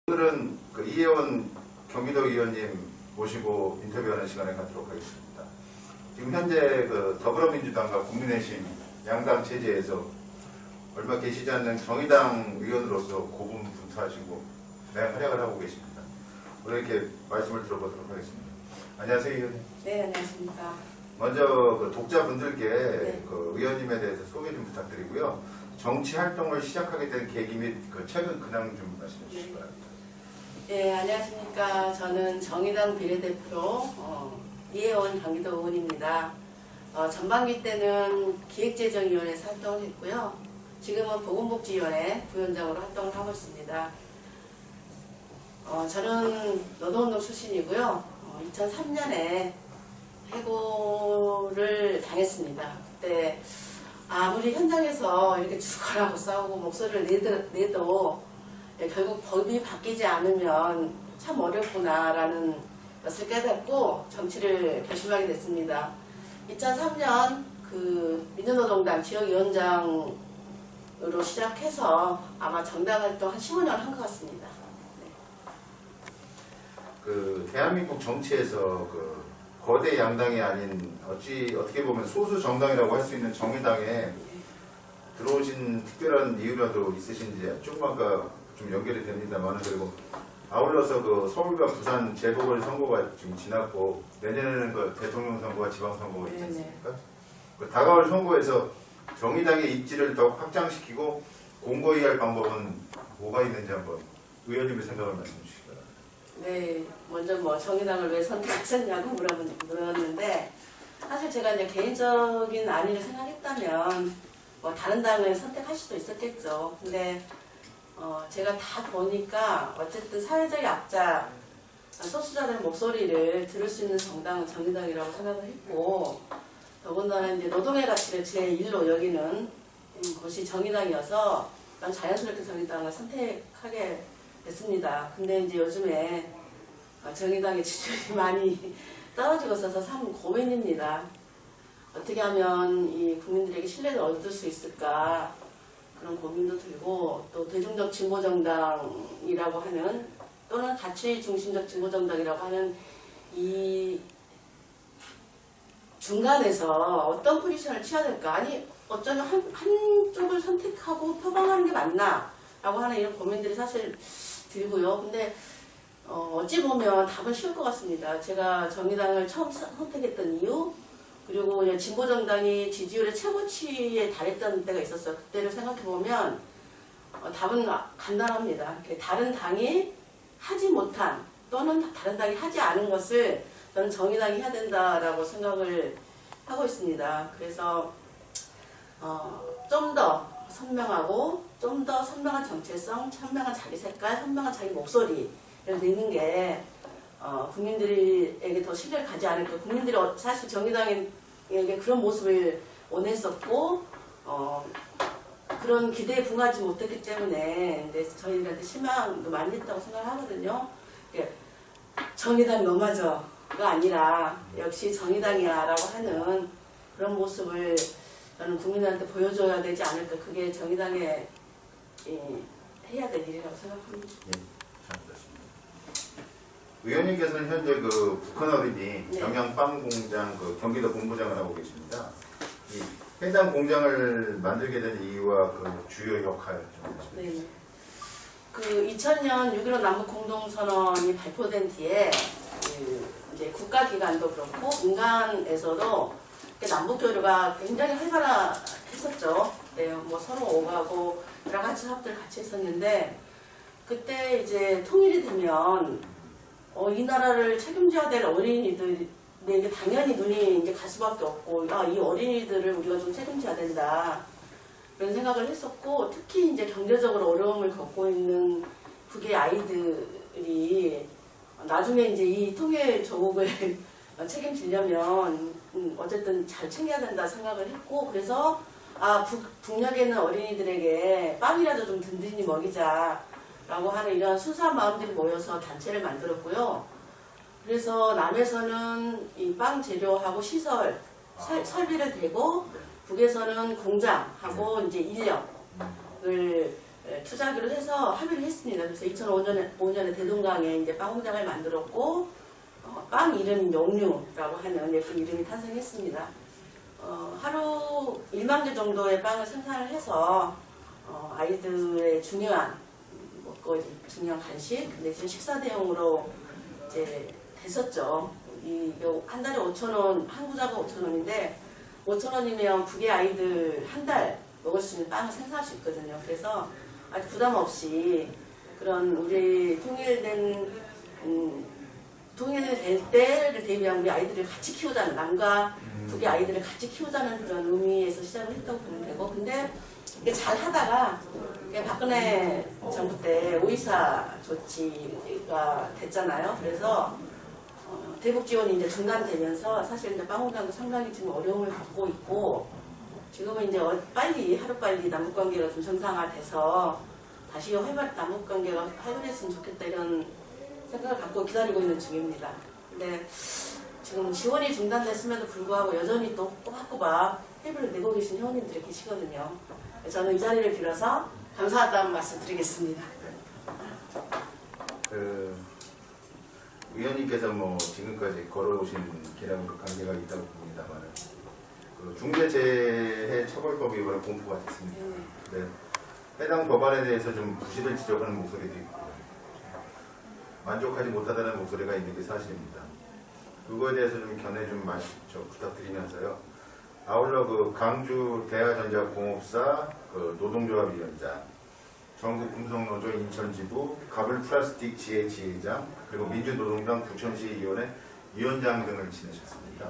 오늘은 이혜원 경기도 의원님 모시고 인터뷰하는 시간을 갖도록 하겠습니다. 지금 현재 더불어민주당과 국민의힘 양당 체제에서 얼마 계시지 않는 정의당 의원으로서 고분분투하시고 활약을 하고 계십니다. 오늘 이렇게 말씀을 들어보도록 하겠습니다. 안녕하세요, 의원님. 네, 안녕하십니까. 먼저 독자분들께 의원님에 대해서 소개 좀 부탁드리고요. 정치 활동을 시작하게 된 계기 및 최근 근황 좀 말씀해 주시기 바랍니다. 네, 안녕하십니까. 저는 정의당 비례대표 이혜원 경기도 의원입니다. 전반기 때는 기획재정위원회에서 활동을 했고요. 지금은 보건복지위원회 부위원장으로 활동을 하고 있습니다. 저는 노동운동 출신이고요. 2003년에 해고를 당했습니다. 그때 아무리 현장에서 이렇게 죽어라고 싸우고 목소리를 내도 결국 법이 바뀌지 않으면 참 어렵구나라는 것을 깨닫고 정치를 결심하게 됐습니다. 2003년 민주노동당 지역위원장으로 시작해서 아마 정당 활동 한 15년 한 것 같습니다. 네. 대한민국 정치에서 거대 양당이 아닌 어떻게 보면 소수 정당이라고 할 수 있는 정의당에 들어오신 특별한 이유라도 있으신지 조금 좀 연결이 됩니다만, 그리고 아울러서 서울과 부산 재보궐선거가 지금 지났고 내년에는 대통령 선거와 지방선거가 있지 않습니까? 다가올 선거에서 정의당의 입지를 더욱 확장시키고 공고히 할 방법은 뭐가 있는지 한번 의원님의 생각을 말씀해 주시기 바랍니다. 네, 먼저 정의당을 왜 선택하셨냐고 물었는데, 사실 제가 이제 개인적인 안위를 생각했다면 다른 당을 선택할 수도 있었겠죠. 근데 제가 다 보니까 어쨌든 사회적 약자, 소수자들의 목소리를 들을 수 있는 정당은 정의당이라고 생각을 했고, 더군다나 이제 노동의 가치를 제1로 여기는 것이 정의당이어서 난 자연스럽게 정의당을 선택하게 됐습니다. 근데 이제 요즘에 정의당의 지지율이 많이 떨어지고 있어서 참 고민입니다. 어떻게 하면 이 국민들에게 신뢰를 얻을 수 있을까, 그런 고민도 들고, 또 대중적 진보정당이라고 하는, 또는 가치 중심적 진보정당이라고 하는 이 중간에서 어떤 포지션을 취해야 될까? 아니 어쩌면 한쪽을 선택하고 표방하는 게 맞나? 라고 하는 이런 고민들이 사실 들고요. 근데 어찌 보면 답은 쉬울 것 같습니다. 제가 정의당을 처음 선택했던 이유, 그리고 진보정당이 지지율의 최고치에 달했던 때가 있었어요. 그때를 생각해보면 답은 간단합니다. 다른 당이 하지 못한, 또는 다른 당이 하지 않은 것을 저는 정의당이 해야 된다라고 생각을 하고 있습니다. 그래서 좀 더 선명하고, 좀 더 선명한 정체성, 선명한 자기 색깔, 선명한 자기 목소리를 내는 게 국민들에게 더 신뢰를 가지 않을까. 국민들이 사실 정의당에게 그런 모습을 원했었고, 그런 기대에 부응하지 못했기 때문에 저희들한테 실망도 많이 했다고 생각을 하거든요. 정의당 너마저가 아니라 역시 정의당이야 라고 하는 그런 모습을 저는 국민들한테 보여줘야 되지 않을까. 그게 정의당에 해야 될 일이라고 생각합니다. 네, 잘 들었습니다. 의원님께서는 현재 북한 어린이 경양빵 공장 경기도 본부장을 하고 계십니다. 해당 공장을 만들게 된 이유와 주요 역할 좀 말씀해 주세요. 2000년 6.15 남북공동선언이 발표된 뒤에 이제 국가기관도 그렇고 민간에서도 남북교류가 굉장히 활발했었죠. 네, 서로 오가고 여러 가지 사업들 같이 했었는데, 그때 이제 통일이 되면 이 나라를 책임져야 될 어린이들에게 당연히 눈이 이제 갈 수밖에 없고, 이 어린이들을 우리가 좀 책임져야 된다, 그런 생각을 했었고, 특히 이제 경제적으로 어려움을 겪고 있는 북의 아이들이 나중에 이제 이 통일 조국을 책임지려면 어쨌든 잘 챙겨야 된다 생각을 했고, 그래서 북녘에 있는 어린이들에게 빵이라도 좀 든든히 먹이자 라고 하는 이런 순수한 마음들이 모여서 단체를 만들었고요. 그래서 남에서는 이 빵 재료하고 시설, 설비를 대고, 북에서는 공장하고 이제 인력을 투자하기로 해서 합의를 했습니다. 그래서 2005년에 대동강에 이제 빵 공장을 만들었고 빵 이름이 영유라고 하는 예쁜 이름이 탄생했습니다. 하루 1만 개 정도의 빵을 생산을 해서 아이들의 중요한 먹고 중요한 간식 내지는 식사 대용으로 이제 됐었죠. 한 달에 5,000원, 한 구자가 5,000원인데 5,000원이면 북의 아이들 한 달 먹을 수 있는 빵을 생산할 수 있거든요. 그래서 아주 부담 없이 그런 우리 통일될 때를 대비한 우리 아이들을 같이 키우자는, 남과 북의 아이들을 같이 키우자는 그런 의미에서 시작을 했다고 보면 되고, 근데 이게 잘 하다가 박근혜 정부 때 5.24 조치가 됐잖아요. 그래서 대북 지원이 이제 중단되면서 사실 이제 빵 공장도 상당히 지금 어려움을 겪고 있고, 지금은 이제 하루빨리 남북관계가 좀 정상화돼서 다시 남북관계가 활발했으면 좋겠다 이런 생각을 갖고 기다리고 있는 중입니다. 근데 지금 지원이 중단됐음에도 불구하고 여전히 또 꼬박꼬박 회비를 내고 계신 회원님들이 계시거든요. 저는 이 자리를 빌어서 감사하다는 말씀 드리겠습니다. 위원님께서 뭐 지금까지 걸어오신 길하고 관계가 있다고 봅니다만 중대재해 처벌법 위반에 공포가 됐습니다. 네. 해당 법안에 대해서 좀 부실을 지적하는 목소리도 있고 만족하지 못하다는 목소리가 있는 게 사실입니다. 그거에 대해서 좀 견해 좀 부탁드리면서요. 아울러 강주 대하전자공업사 노동조합위원장, 전국금속노조 인천지부, 가불 플라스틱 지회장, 그리고 민주노동당 부천시의원회 위원장 등을 지내셨습니다.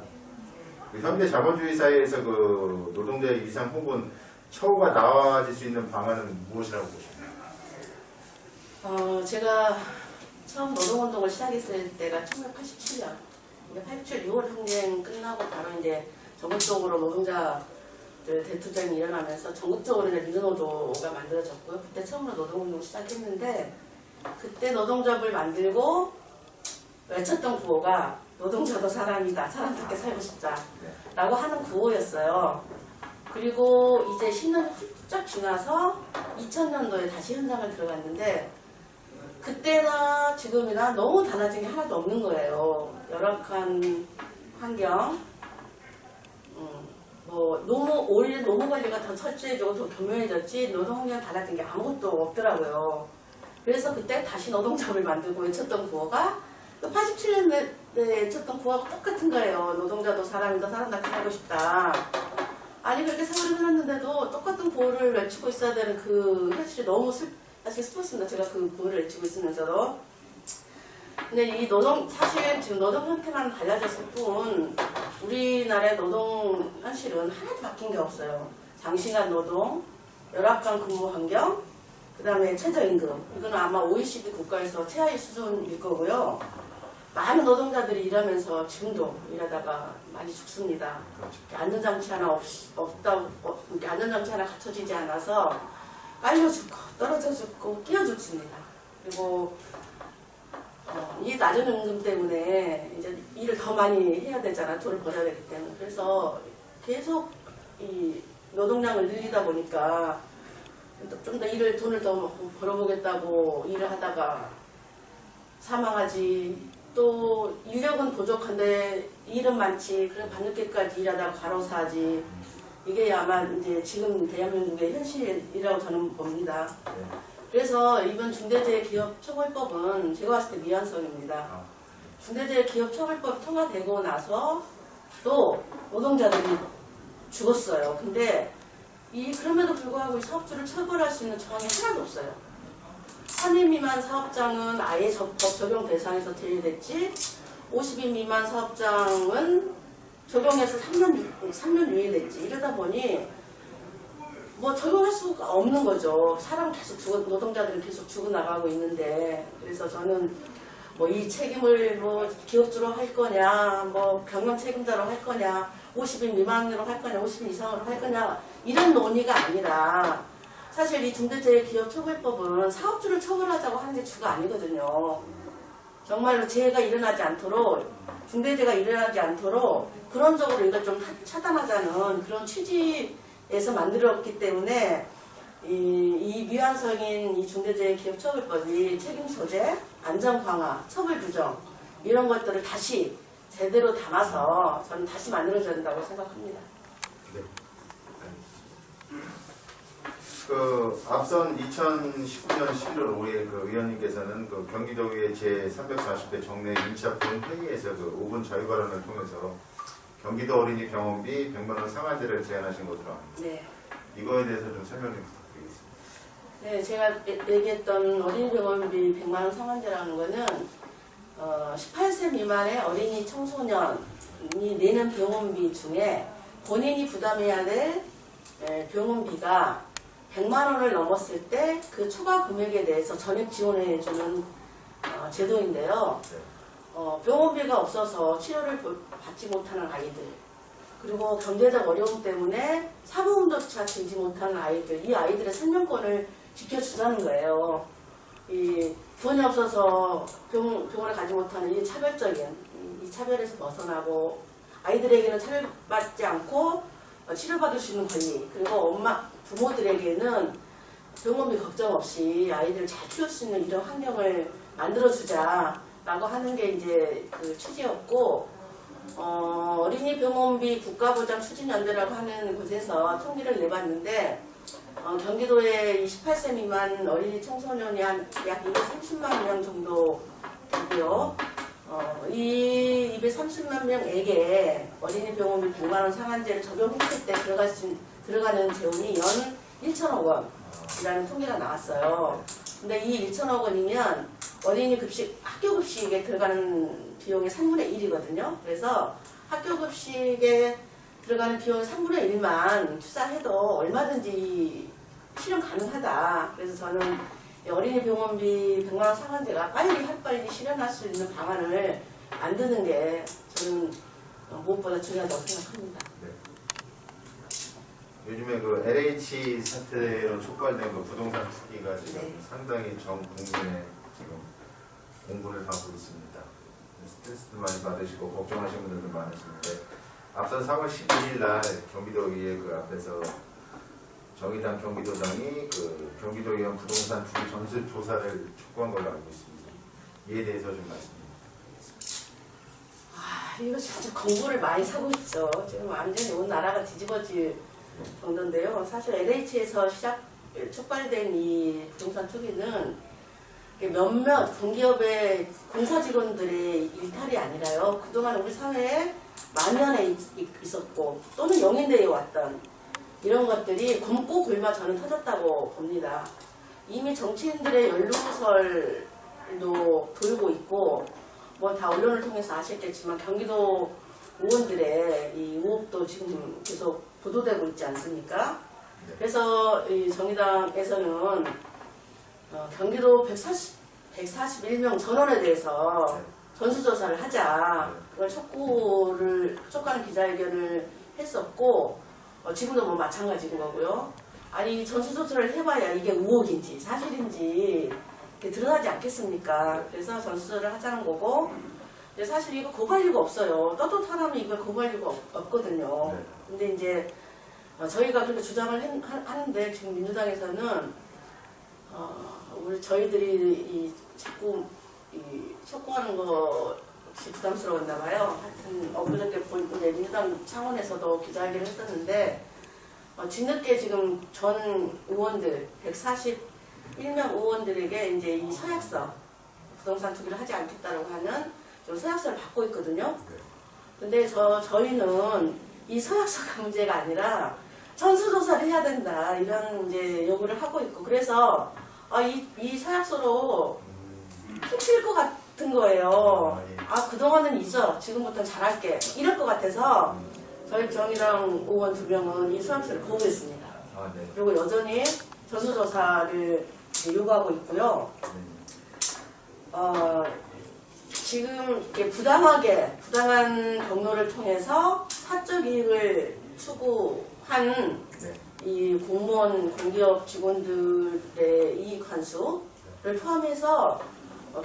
현대 자본주의 사회에서 노동자의 위상 혹은 처우가 나아질 수 있는 방안은 무엇이라고 보십니까? 제가 처음 노동운동을 시작했을 때가 1987년. 87 6월 항쟁 끝나고 바로 이제 전국적으로 노동자들 대투쟁이 일어나면서 전국적으로 이제 민주노조가 만들어졌고요. 그때 처음으로 노동운동을 시작했는데 그때 노동조합을 만들고 외쳤던 구호가 노동자도 사람이다. 사람답게 살고 싶다. 라고 하는 구호였어요. 그리고 이제 10년이 훌쩍 지나서 2000년도에 다시 현장을 들어갔는데 그때나 지금이나 너무 달라진 게 하나도 없는 거예요. 열악한 환경, 오히려 노무 관리가 더 철저해지고 더 교묘해졌지 노동 환경 달라진 게 아무것도 없더라고요. 그래서 그때 다시 노동조합을 만들고 외쳤던 구호가 87년에 외쳤던 구호하고 똑같은 거예요. 노동자도 사람이다. 사람답게 살고 싶다. 아니 그렇게 세월이 흘렀는데도 똑같은 구호를 외치고 있어야 되는 그 현실이 너무 사실 슬펐습니다. 제가 그 구호를 외치고 있으면서도. 근데 사실 지금 노동 형태만 달라졌을 뿐 우리나라의 노동 현실은 하나도 바뀐 게 없어요. 장시간 노동, 열악한 근무 환경, 그 다음에 최저임금. 이거는 아마 OECD 국가에서 최하위 수준일 거고요. 많은 노동자들이 일하면서 지금도 일하다가 많이 죽습니다. 안전장치 하나 안전장치 하나 갖춰지지 않아서 깔려 죽고 떨어져 죽고 끼어 죽습니다. 그리고 이 낮은 임금 때문에 이제 일을 더 많이 해야 되잖아. 돈을 벌어야 되기 때문에. 그래서 계속 이 노동량을 늘리다 보니까 좀 더 돈을 더 벌어보겠다고 일을 하다가 사망하지. 또 인력은 부족한데 일은 많지. 그래 밤늦게까지 일하다가 과로사하지. 이게 아마 이제 지금 대한민국의 현실이라고 저는 봅니다. 그래서 이번 중대재해기업처벌법은 제가 봤을 때 미완성입니다. 중대재해기업처벌법이 통과되고 나서 또 노동자들이 죽었어요. 근데 그럼에도 불구하고 이 사업주를 처벌할 수 있는 조항이 하나도 없어요. 3인 미만 사업장은 아예 법 적용 대상에서 제외됐지 50인 미만 사업장은 적용해서 3년 유예됐지. 이러다 보니 적용할 수가 없는 거죠. 사람 계속 노동자들은 계속 죽어나가고 있는데. 그래서 저는 이 책임을 기업주로 할 거냐, 경영 책임자로 할 거냐, 50인 미만으로 할 거냐, 50인 이상으로 할 거냐, 이런 논의가 아니라 사실 이 중대재해기업처벌법은 사업주를 처벌하자고 하는 게 주가 아니거든요. 정말로 재해가 일어나지 않도록, 중대재해가 일어나지 않도록 근원적으로 이걸 좀 차단하자는 그런 취지에서 만들었기 때문에 이 미완성인 이 중대재해기업처벌법이 책임 소재, 안전 강화, 처벌 규정 이런 것들을 다시 제대로 담아서 저는 다시 만들어져야 된다고 생각합니다. 네. 그 앞선 2019년 11월 5일 그 의원님께서는 그 경기도의회 제340회 정례 1차 본 회의에서 그 5분 자유 발언을 통해서 경기도 어린이 병원비 100만 원 상한제를 제안하신 것으로 압니다. 네. 이거에 대해서 좀 설명 좀 부탁드리겠습니다. 네, 제가 얘기했던 어린이 병원비 100만 원 상한제라는 거는 18세 미만의 어린이 청소년이 내는 병원비 중에 본인이 부담해야 될 병원비가 100만 원을 넘었을 때 그 초과 금액에 대해서 전액 지원해주는 제도인데요. 병원비가 없어서 치료를 받지 못하는 아이들, 그리고 경제적 어려움 때문에 사보험조차 들지 못하는 아이들, 이 아이들의 생명권을 지켜주자는 거예요. 이 돈이 없어서 병원에 가지 못하는 이 차별적인 이 차별에서 벗어나고 아이들에게는 차별받지 않고 치료받을 수 있는 권리, 그리고 부모들에게는 병원비 걱정 없이 아이들을 잘 키울 수 있는 이런 환경을 만들어주자라고 하는 게 이제 그 취지였고, 어린이 병원비 국가보장 추진연대라고 하는 곳에서 통계를 내봤는데, 경기도에 28세 미만 어린이 청소년이 약 230만 명 정도 되고요. 이 230만 명에게 어린이 병원비 100만 원 상한제를 적용했을 때 들어가는 재원이 연 1천억 원이라는 통계가 나왔어요. 근데 이 1천억 원이면 어린이 급식, 학교 급식에 들어가는 비용의 3분의 1이거든요. 그래서 학교 급식에 들어가는 비용의 3분의 1만 투자해도 얼마든지 실현 가능하다. 그래서 저는 어린이 병원비 100만 원 상한제가 빨리 실현할 수 있는 방안을 만드는 게 저는 무엇보다 중요하다고 생각합니다. 네. 요즘에 그 LH 사태로 촉발된 그 부동산 투기가 지금 네. 상당히 전 국민의 지금 공분을 받고 있습니다. 스트레스도 많이 받으시고 걱정하시는 분들도 많으신데, 앞선 4월 11일 날 경기도의회 그 앞에서 정의당 경기도장이 그 경기도의원 부동산 투기 전수 조사를 촉구한 걸로 알고 있습니다. 이에 대해서 좀 말씀드리겠습니다. 이거 진짜 공부를 많이 사고 있죠. 지금 완전히 온 나라가 뒤집어질 정도인데요. 사실 LH에서 촉발된 이 부동산 투기는 몇몇 공기업의 공사 직원들의 일탈이 아니라요. 그동안 우리 사회에 만연해 있었고 또는 영인되어 왔던 이런 것들이 굶고 굶어 저는 터졌다고 봅니다. 이미 정치인들의 연루설도 돌고 있고 뭐 다 언론을 통해서 아시겠지만 경기도 의원들의 이 의혹도 지금 계속 보도되고 있지 않습니까? 그래서 이 정의당에서는 경기도 141명 전원에 대해서 전수조사를 하자, 그걸 촉구하는 기자회견을 했었고, 지금도 뭐 마찬가지인 거고요. 아니 전수조사를 해봐야 이게 의혹인지 사실인지 드러나지 않겠습니까? 그래서 전수조사를 하자는 거고, 사실 이거 고발 이유가 없어요. 떳떳하다면 이걸 고발 이유가 없거든요. 근데 이제 저희가 그렇게 주장을 하는데 지금 민주당에서는 우리 저희들이 자꾸 촉구하는 것이 부담스러웠나 봐요. 하여튼 엊그저께 이제 민주당 차원에서도 기자회견을 했었는데, 뒤늦게 지금 전 의원들 141명 의원들에게 이제 이 서약서, 부동산 투기를 하지 않겠다고 하는 좀 서약서를 받고 있거든요. 근데 저희는 이 서약서가 문제가 아니라 전수조사를 해야 된다, 이런 이제 요구를 하고 있고, 그래서 이 서약서로 훔칠 것 같은 거예요. 그동안은 잊어, 지금부터는 잘할게, 이럴 것 같아서 저희 정의당 의원 2명은 이 서약서를 거부했습니다. 그리고 여전히 전수조사를 요구하고 있고요. 지금 이렇게 부당한 경로를 통해서 사적 이익을 추구한 이 공무원, 공기업 직원들의 이익 환수를 포함해서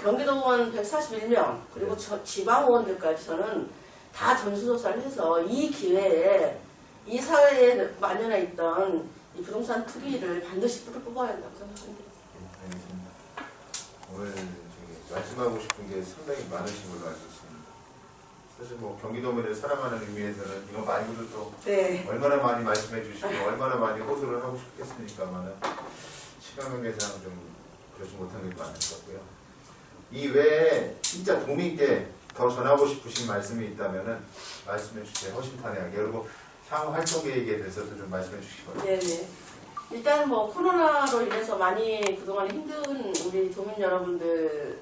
경기도 의원 141명 그리고 지방 의원들까지 저는 다 전수조사를 해서 이 기회에 이 사회에 만연해 있던 이 부동산 투기를 반드시 뽑아야 한다고 생각합니다. 알겠습니다. 오늘 말씀하고 싶은 게 상당히 많으신 걸로 알고 있습니다. 사실 뭐 경기도민을 사랑하는 의미에서는 이거 말고도 또 네. 얼마나 많이 말씀해 주시고 얼마나 많이 호소를 하고 싶겠습니까만은 시간 관계상 좀 그러지 못한 게 많을 것 같고요. 이 외에 진짜 도민께 더 전하고 싶으신 말씀이 있다면은 말씀해 주세요. 허심탄회하게. 그리고 향후 활동 계획에 대해서도 좀 말씀해 주시기 바랍니다. 네네. 일단 뭐 코로나로 인해서 많이 그동안 힘든 우리 도민 여러분들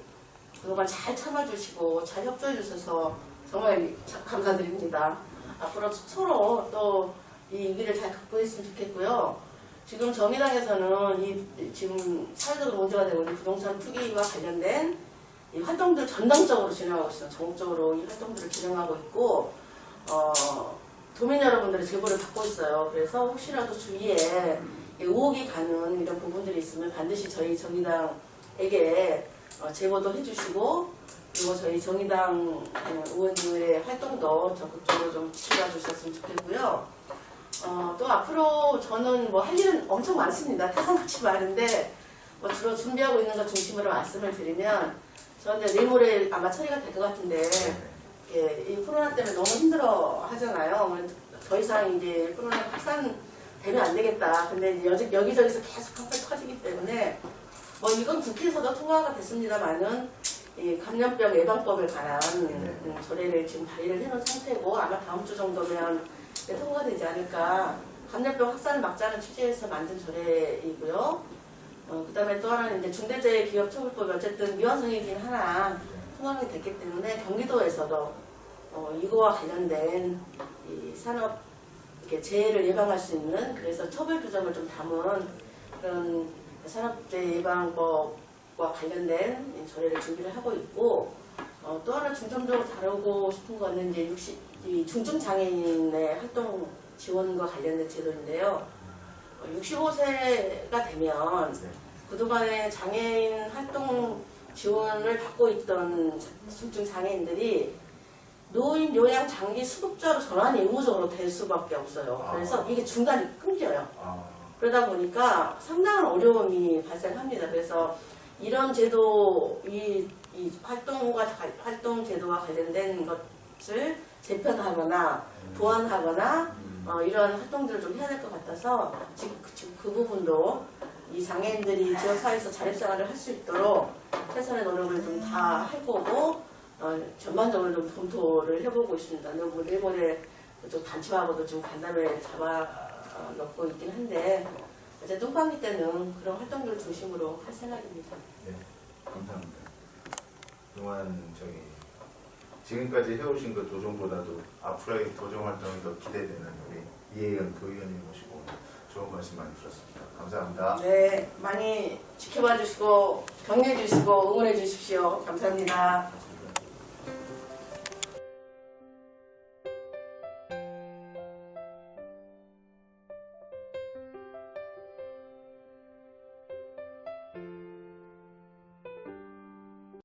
그동안 잘 참아주시고 잘 협조해 주셔서 정말 감사드립니다. 앞으로 서로 또 이 위기를 잘 극복했으면 좋겠고요. 지금 정의당에서는 지금 사회적으로 문제가 되고 있는 부동산 투기와 관련된 이 활동들 전당적으로 진행하고 있어요. 전국적으로 이 활동들을 진행하고 있고 도민 여러분들의 제보를 받고 있어요. 그래서 혹시라도 주위에 의혹이 가는 이런 부분들이 있으면 반드시 저희 정의당에게 제보도 해주시고 그리고 저희 정의당 의원님의 활동도 적극적으로 좀 지켜봐 주셨으면 좋겠고요. 또 앞으로 저는 뭐 할 일은 엄청 많습니다. 태산같이 많은데 뭐 주로 준비하고 있는 것 중심으로 말씀을 드리면 저는 이제 내일 모레 아마 처리가 될 것 같은데 이 코로나 때문에 너무 힘들어 하잖아요. 더 이상 이제 코로나 확산되면 안 되겠다. 근데 이제 여기저기서 계속 팍팍 터지기 때문에 뭐 이건 국회에서도 통과가 됐습니다만은 이 감염병 예방법에 관한 조례를 지금 발의를 해놓은 상태고 아마 다음 주 정도면 통과가 되지 않을까. 감염병 확산을 막자는 취지에서 만든 조례이고요. 그 다음에 또 하나는 이제 중대재해기업처벌법이 어쨌든 미완성이긴 하나 통과가 됐기 때문에 경기도에서도 이거와 관련된 이 산업 이렇게 재해를 예방할 수 있는 그래서 처벌 규정을 좀 담은 그런 산업재해 예방법과 관련된 조례를 준비를 하고 있고 또 하나 중점적으로 다루고 싶은 거는 이제 이 중증장애인의 활동 지원과 관련된 제도인데요. 65세가 되면 그동안에 장애인 활동 지원을 받고 있던 중증장애인들이 노인 요양 장기 수급자로 전환이 의무적으로 될 수밖에 없어요. 그래서 이게 중간에 끊겨요. 그러다 보니까 상당한 어려움이 발생합니다. 그래서 이런 제도, 이 활동 제도와 관련된 것을 재편하거나 보완하거나 이런 활동들을 좀 해야 될 것 같아서 지금 그 부분도 이 장애인들이 지역사회에서 자립생활을 할 수 있도록 최선의 노력을 좀 다 할 거고 전반적으로 좀 검토를 해보고 있습니다. 내일 모레 좀 단체하고도 좀 간담회를 잡아놓고 있긴 한데 어제 뚱방기 때는 그런 활동들을 중심으로 할 생각입니다. 네, 감사합니다. 그동안 지금까지 해오신 그 도정보다도 앞으로의 도정 활동이 더 기대되는 우리 이혜연 도의원님 모시고 좋은 말씀 많이 들었습니다. 감사합니다. 네, 많이 지켜봐 주시고 격려해 주시고 응원해 주십시오. 감사합니다.